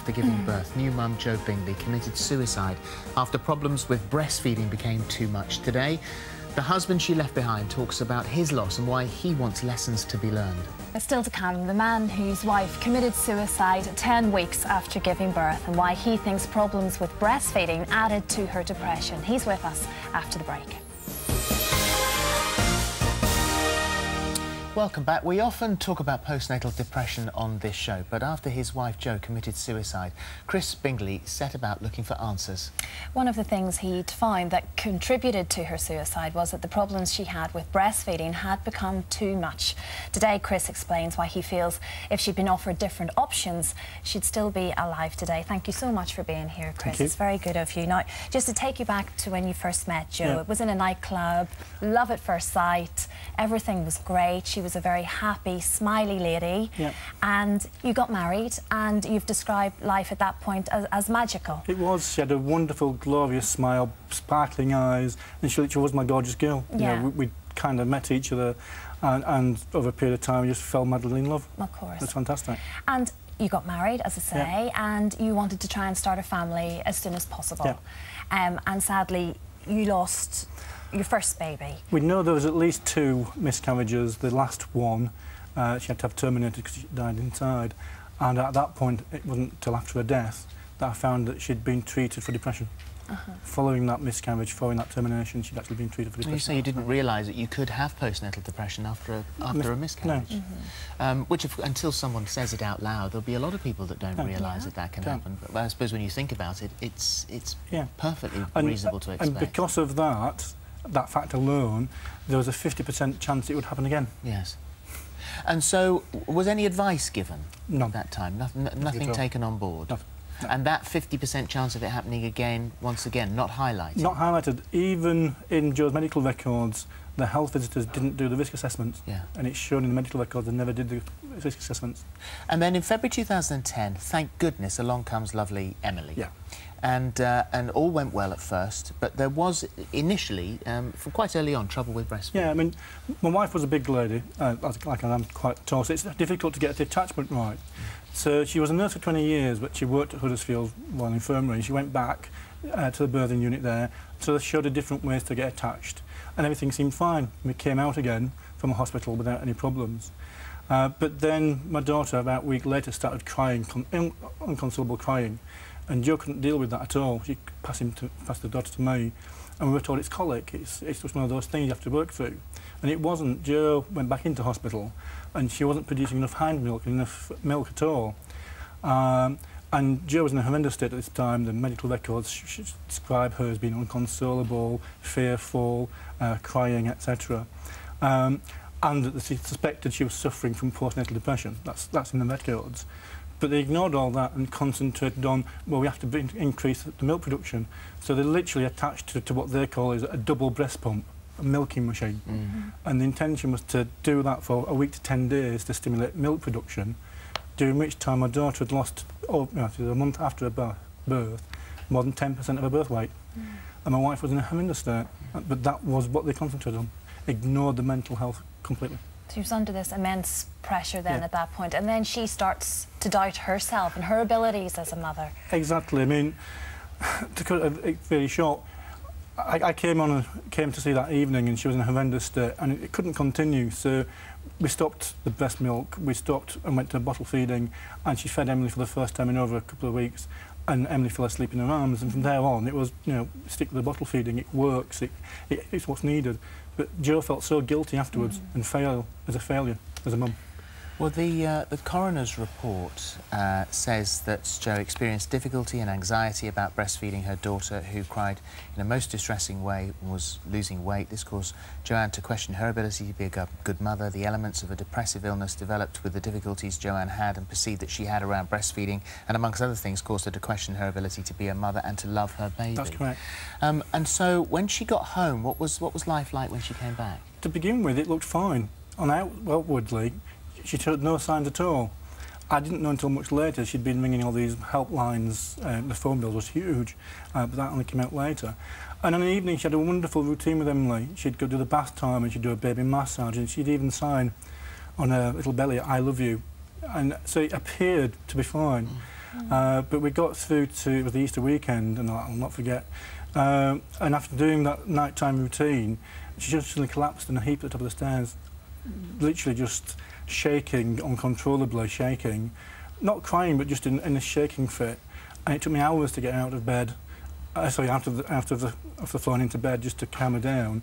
after giving birth, new mum Jo Bingley committed suicide after problems with breastfeeding became too much. Today, the husband she left behind talks about his loss and why he wants lessons to be learned. Still to come, the man whose wife committed suicide 10 weeks after giving birth and why he thinks problems with breastfeeding added to her depression. He's with us after the break. Welcome back. We often talk about postnatal depression on this show, but after his wife Jo committed suicide, Chris Bingley set about looking for answers. One of the things he'd found that contributed to her suicide was that the problems she had with breastfeeding had become too much. Today, Chris explains why he feels if she'd been offered different options, she'd still be alive today. Thank you so much for being here, Chris. Thank you. It's very good of you. Now, just to take you back to when you first met Jo, Yeah. It was in a nightclub, love at first sight, everything was great. She was a very happy, smiley lady, Yeah. and you got married, and you've described life at that point as magical. It was. She had a wonderful, glorious smile, sparkling eyes, and she was my gorgeous girl. Yeah. You know, we kind of met each other, and over a period of time, we just fell madly in love. Of course. It's fantastic. And you got married, as I say, Yeah. and you wanted to try and start a family as soon as possible. Yeah. And sadly, you lost your first baby. We know there was at least 2 miscarriages. The last one, she had to have terminated because she died inside. And at that point, it wasn't till after her death that I found that she'd been treated for depression. Following that miscarriage, following that termination, she'd actually been treated for depression. You say you didn't realise that you could have postnatal depression after a miscarriage. No. Which, until someone says it out loud, there'll be a lot of people that don't realise that can happen. But I suppose when you think about it, it's perfectly reasonable to expect. And because of that fact alone, there was a 50% chance it would happen again. Yes. And so, was any advice given No. at that time? Nothing taken on board? Nothing. No. And that 50% chance of it happening again, once again, not highlighted? Not highlighted. Even in Jo's medical records, the health visitors didn't do the risk assessments. Yeah. And it's shown in the medical records they never did the risk assessments. And then in February 2010, thank goodness, along comes lovely Emily. Yeah. And all went well at first, but there was initially, from quite early on, trouble with breastfeeding. Yeah, I mean, my wife was a big lady, like I am quite tall, so it's difficult to get the attachment right. So she was a nurse for 20 years, but she worked at Huddersfield Royal Infirmary. She went back to the birthing unit there, so they showed her different ways to get attached, and everything seemed fine. We came out again from a hospital without any problems. But then my daughter, about a week later, started crying, inconsolable crying, and Jo couldn't deal with that at all. She passed the daughter to me, and we were told it's colic. It's just one of those things you have to work through. And it wasn't. Jo went back into hospital, and she wasn't producing enough hind milk, enough milk at all. And Jo was in a horrendous state at this time. The medical records describe her as being inconsolable, fearful, crying, etc. And that they suspected she was suffering from postnatal depression. That's in the records. But they ignored all that and concentrated on, well, we have to increase the milk production. So they literally attached to what they call is a double breast pump, a milking machine. And the intention was to do that for a week to 10 days to stimulate milk production, during which time my daughter had lost, a month after her birth, more than 10% of her birth weight. And my wife was in a horrendous state. But that was what they concentrated on, ignored the mental health completely. So she was under this immense pressure then at that point, and then she starts to doubt herself and her abilities as a mother. Exactly. I mean, to cut it very short, I came to see that evening, and she was in a horrendous state, and it couldn't continue. So we stopped the breast milk. We stopped and went to bottle feeding, and she fed Emily for the first time in over a couple of weeks. And Emily fell asleep in her arms, and from there on, it was, you know, stick with the bottle feeding. It works. It's what's needed. But Jo felt so guilty afterwards and failed as a failure as a mum. Well, the coroner's report says that Jo experienced difficulty and anxiety about breastfeeding her daughter, who cried in a most distressing way and was losing weight. This caused Joanne to question her ability to be a good mother. The elements of a depressive illness developed with the difficulties Joanne had and perceived that she had around breastfeeding, and amongst other things caused her to question her ability to be a mother and to love her baby. That's correct. And so when she got home, what was life like when she came back? To begin with, it looked fine. Outwardly, she showed no signs at all. I didn't know until much later she'd been ringing all these helplines. The phone bill was huge, but that only came out later. And on an evening, she had a wonderful routine with Emily. She'd go do the bath time, and she'd do a baby massage, and she'd even sign on her little belly, "I love you." And so it appeared to be fine. But we got through to, it was the Easter weekend, and I'll not forget, and after doing that nighttime routine, she just suddenly collapsed in a heap at the top of the stairs, literally just shaking, uncontrollably shaking, not crying, but just in a shaking fit. And it took me hours to get her out of bed, out of the floor and into bed, just to calm her down.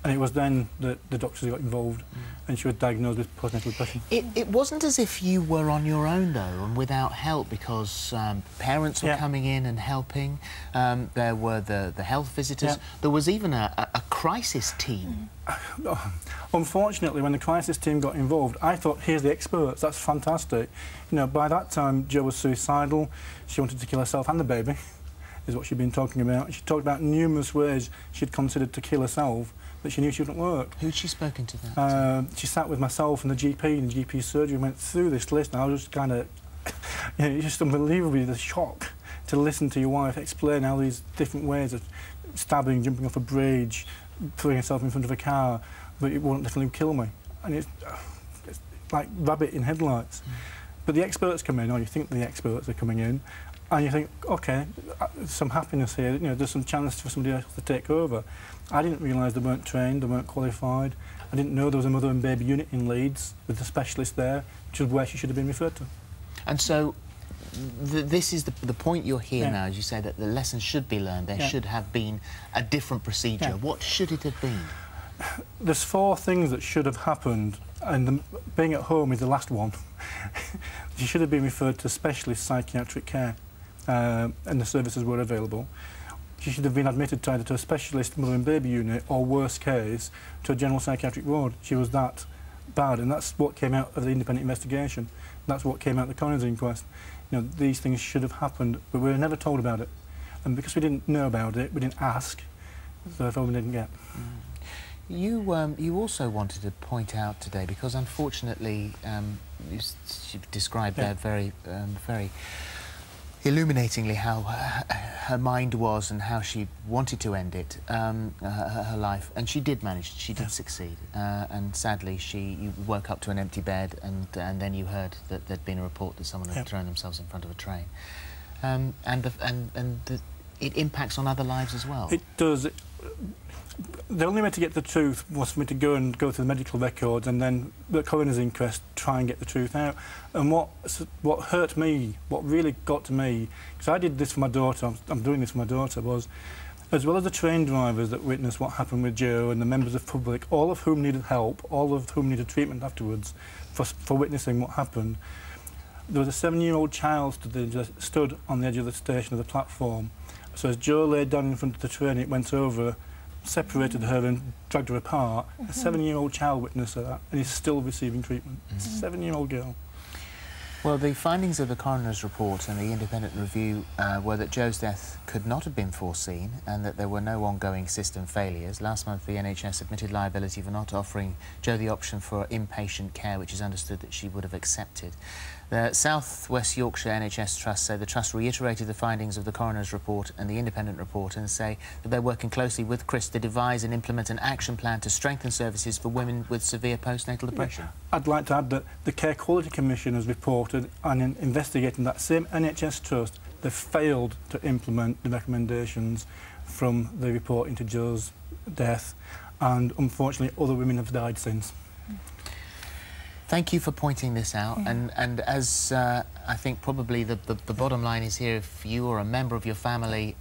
And it was then that the doctors got involved, and she was diagnosed with postnatal depression. It wasn't as if you were on your own, though, and without help, because parents were coming in and helping. There were the health visitors. There was even a crisis team. Unfortunately, when the crisis team got involved, I thought, here's the experts, that's fantastic. You know, by that time, Jo was suicidal. She wanted to kill herself and the baby, is what she'd been talking about. She talked about numerous ways she'd considered to kill herself, but she knew she wouldn't work. Who'd she spoken to that? She sat with myself and the GP in the GP surgery, went through this list, and I was just kind of, you know, just unbelievably the shock to listen to your wife explain how these different ways of stabbing, jumping off a bridge, throwing herself in front of a car, but it won't definitely kill me. And it's like rabbit in headlights. But the experts come in, or you think the experts are coming in, and you think, OK, there's some happiness here, you know, there's some chance for somebody else to take over. I didn't realise they weren't trained, they weren't qualified. I didn't know there was a mother and baby unit in Leeds with a specialist there, which is where she should have been referred to. And so, this is the point you're here now, as you say, that the lessons should be learned. There should have been a different procedure. What should it have been? There's 4 things that should have happened, and being at home is the last one. She should have been referred to specialist psychiatric care, and the services were available. She should have been admitted either to a specialist mother and baby unit, or worst case, to a general psychiatric ward. She was that bad, and that's what came out of the independent investigation. That's what came out of the coroner's inquest. You know, these things should have happened, but we were never told about it. And because we didn't know about it, we didn't ask, so that's all we didn't get. You also wanted to point out today, because unfortunately, you described there very illuminatingly how her mind was and how she wanted to end it, her life, and she did manage. She did succeed, and sadly, you woke up to an empty bed, and then you heard that there'd been a report that someone had thrown themselves in front of a train, it impacts on other lives as well. It does. The only way to get the truth was for me to go through the medical records, and then the coroner's inquest, try and get the truth out. And what hurt me, what really got to me, because I did this for my daughter, I'm doing this for my daughter, was, as well as the train drivers that witnessed what happened with Jo and the members of the public, all of whom needed help, all of whom needed treatment afterwards for witnessing what happened, there was a 7-year-old child stood on the edge of the station of the platform. So as Jo laid down in front of the train, it went over, separated her and dragged her apart. A 7-year-old child witnessed that, and is still receiving treatment. It's a 7-year-old girl. Well, the findings of the coroner's report and the independent review were that Jo's death could not have been foreseen, and that there were no ongoing system failures. Last month, the NHS admitted liability for not offering Jo the option for inpatient care, which is understood that she would have accepted. The South West Yorkshire NHS Trust say the Trust reiterated the findings of the coroner's report and the independent report, and say that they're working closely with Chris to devise and implement an action plan to strengthen services for women with severe postnatal depression. I'd like to add that the Care Quality Commission has reported, and in investigating that same NHS Trust, they failed to implement the recommendations from the report into Jo's death, and unfortunately other women have died since. Thank you for pointing this out, and as I think probably the bottom line is here, if you or a member of your family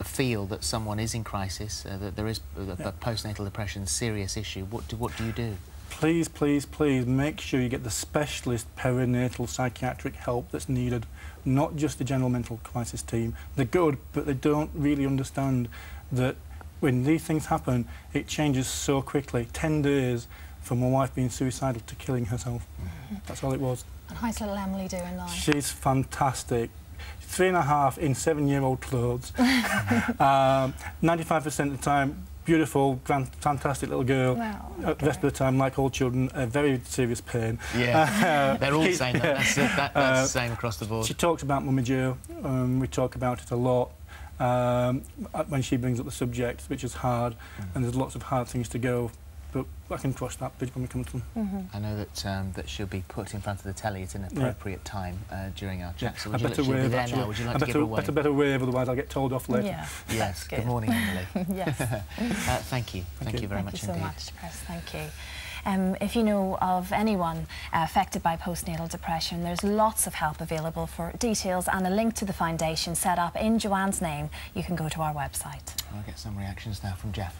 feel that someone is in crisis, that there is a postnatal depression serious issue, what do you do? Please, please, please make sure you get the specialist perinatal psychiatric help that's needed, not just the general mental crisis team. They're good, but they don't really understand that when these things happen, it changes so quickly. 10 days from my wife being suicidal to killing herself. That's all it was. And how's little Emily doing now? She's fantastic. 3.5 in 7-year-old clothes. 95% of the time, beautiful, fantastic little girl. Wow, okay. The rest of the time, like all children, a very serious pain. Yeah, they're all saying that. That's the same across the board. She talks about Mummy Jo. We talk about it a lot. When she brings up the subject, which is hard, and there's lots of hard things to go but I can cross that bridge when we come to them. I know that that she'll be put in front of the telly at an appropriate time during our chat. So I better wave, actually. Would you like to give her a wave? I better wave, otherwise I'll get told off later. Yeah, yes. Good morning, Emily. Yes. Thank you. Thank you very much indeed. Thank you so much, Chris. Thank you. If you know of anyone affected by postnatal depression, there's lots of help available. For details and a link to the foundation set up in Joanne's name, you can go to our website. I'll get some reactions now from Jeff.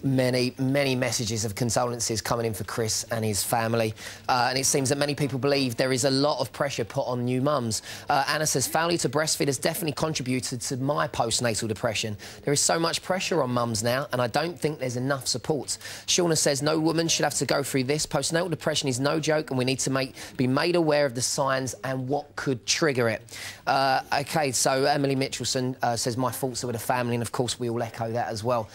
Many messages of condolences coming in for Chris and his family. And it seems that many people believe there is a lot of pressure put on new mums. Anna says, failure to breastfeed has definitely contributed to my postnatal depression. There is so much pressure on mums now, and I don't think there's enough support. Shauna says, no woman should have to go through this. Postnatal depression is no joke, and we need to be made aware of the signs and what could trigger it. OK, so Emily Mitchelson says, my thoughts are with the family, and of course we all echo that as well.